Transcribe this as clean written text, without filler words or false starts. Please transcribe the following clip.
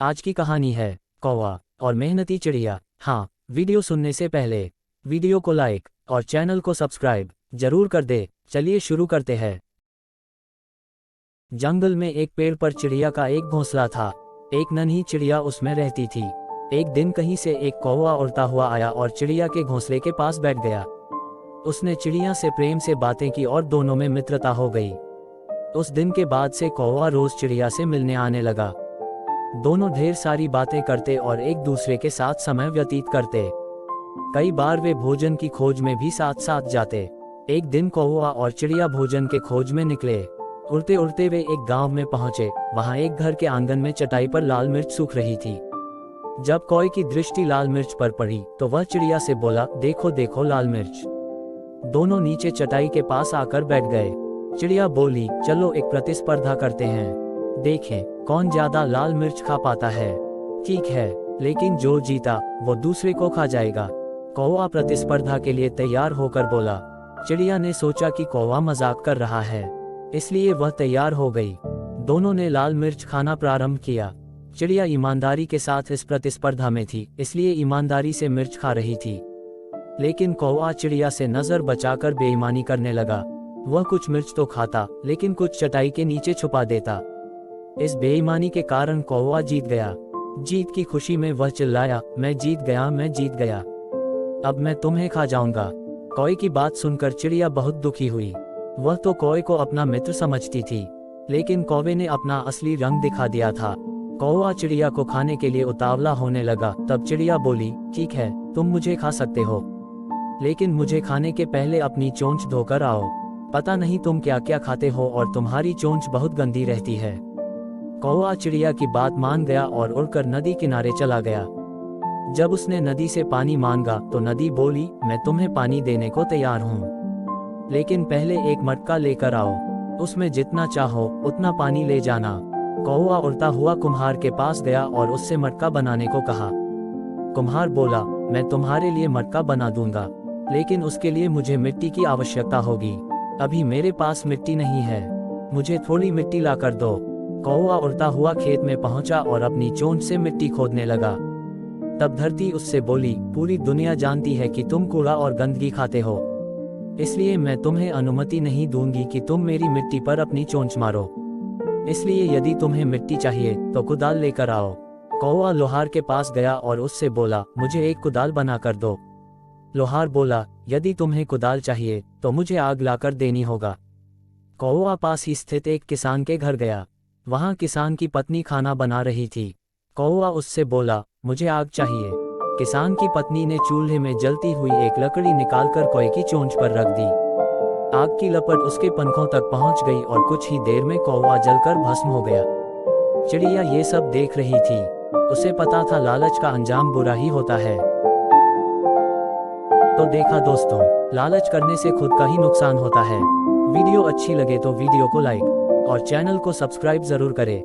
आज की कहानी है कौवा और मेहनती चिड़िया। हाँ, वीडियो सुनने से पहले वीडियो को लाइक और चैनल को सब्सक्राइब जरूर कर दे। चलिए शुरू करते हैं। जंगल में एक पेड़ पर चिड़िया का एक घोंसला था। एक नन्ही चिड़िया उसमें रहती थी। एक दिन कहीं से एक कौवा उड़ता हुआ आया और चिड़िया के घोंसले के पास बैठ गया। उसने चिड़िया से प्रेम से बातें की और दोनों में मित्रता हो गई। उस दिन के बाद से कौवा रोज चिड़िया से मिलने आने लगा। दोनों ढेर सारी बातें करते और एक दूसरे के साथ समय व्यतीत करते। कई बार वे भोजन की खोज में भी साथ साथ जाते। एक दिन कौवा और चिड़िया भोजन के खोज में निकले। उड़ते उड़ते वे एक गांव में पहुंचे। वहां एक घर के आंगन में चटाई पर लाल मिर्च सूख रही थी। जब कौवे की दृष्टि लाल मिर्च पर पड़ी तो वह चिड़िया से बोला, देखो देखो लाल मिर्च। दोनों नीचे चटाई के पास आकर बैठ गए। चिड़िया बोली, चलो एक प्रतिस्पर्धा करते हैं, देखें कौन ज्यादा लाल मिर्च खा पाता है। ठीक है, लेकिन जो जीता वो दूसरे को खा जाएगा। कौवा प्रतिस्पर्धा के लिए तैयार होकर बोला। चिड़िया ने सोचा कि कौवा मजाक कर रहा है, इसलिए वह तैयार हो गई। दोनों ने लाल मिर्च खाना प्रारंभ किया। चिड़िया ईमानदारी के साथ इस प्रतिस्पर्धा में थी, इसलिए ईमानदारी से मिर्च खा रही थी। लेकिन कौवा चिड़िया से नजर बचाकर बेईमानी करने लगा। वह कुछ मिर्च तो खाता, लेकिन कुछ चटाई के नीचे छुपा देता। इस बेईमानी के कारण कौवा जीत गया। जीत की खुशी में वह चिल्लाया, मैं जीत गया, मैं जीत गया, अब मैं तुम्हें खा जाऊंगा। कौवे की बात सुनकर चिड़िया बहुत दुखी हुई। वह तो कौवे को अपना मित्र समझती थी, लेकिन कौवे ने अपना असली रंग दिखा दिया था। कौवा चिड़िया को खाने के लिए उतावला होने लगा। तब चिड़िया बोली, ठीक है, तुम मुझे खा सकते हो, लेकिन मुझे खाने के पहले अपनी चोंच धोकर आओ। पता नहीं तुम क्या क्या खाते हो और तुम्हारी चोंच बहुत गंदी रहती है। कौवा चिड़िया की बात मान गया और उड़कर नदी किनारे चला गया। जब उसने नदी से पानी मांगा तो नदी बोली, मैं तुम्हें पानी देने को तैयार हूँ, लेकिन पहले एक मटका लेकर आओ, उसमें जितना चाहो उतना पानी ले जाना। कौवा उड़ता हुआ कुम्हार के पास गया और उससे मटका बनाने को कहा। कुम्हार बोला, मैं तुम्हारे लिए मटका बना दूंगा, लेकिन उसके लिए मुझे मिट्टी की आवश्यकता होगी। अभी मेरे पास मिट्टी नहीं है, मुझे थोड़ी मिट्टी ला कर दो। कौवा उड़ता हुआ खेत में पहुंचा और अपनी चोंच से मिट्टी खोदने लगा। तब धरती उससे बोली, पूरी दुनिया जानती है कि तुम कूड़ा और गंदगी खाते हो, इसलिए मैं तुम्हें अनुमति नहीं दूंगी कि तुम मेरी मिट्टी पर अपनी चोंच मारो। इसलिए यदि तुम्हें मिट्टी चाहिए तो कुदाल लेकर आओ। कौवा लोहार के पास गया और उससे बोला, मुझे एक कुदाल बना कर दो। लोहार बोला, यदि तुम्हें कुदाल चाहिए तो मुझे आग लाकर देनी होगा। कौवा पास ही स्थित एक किसान के घर गया। वहां किसान की पत्नी खाना बना रही थी। कौवा उससे बोला, मुझे आग चाहिए। किसान की पत्नी ने चूल्हे में जलती हुई एक लकड़ी निकालकर कौवे की चोंच पर रख दी। आग की लपट उसके पंखों तक पहुंच गई और कुछ ही देर में कौवा जलकर भस्म हो गया। चिड़िया ये सब देख रही थी। उसे पता था लालच का अंजाम बुरा ही होता है। तो देखा दोस्तों, लालच करने से खुद का ही नुकसान होता है। वीडियो अच्छी लगे तो वीडियो को लाइक और चैनल को सब्सक्राइब जरूर करें।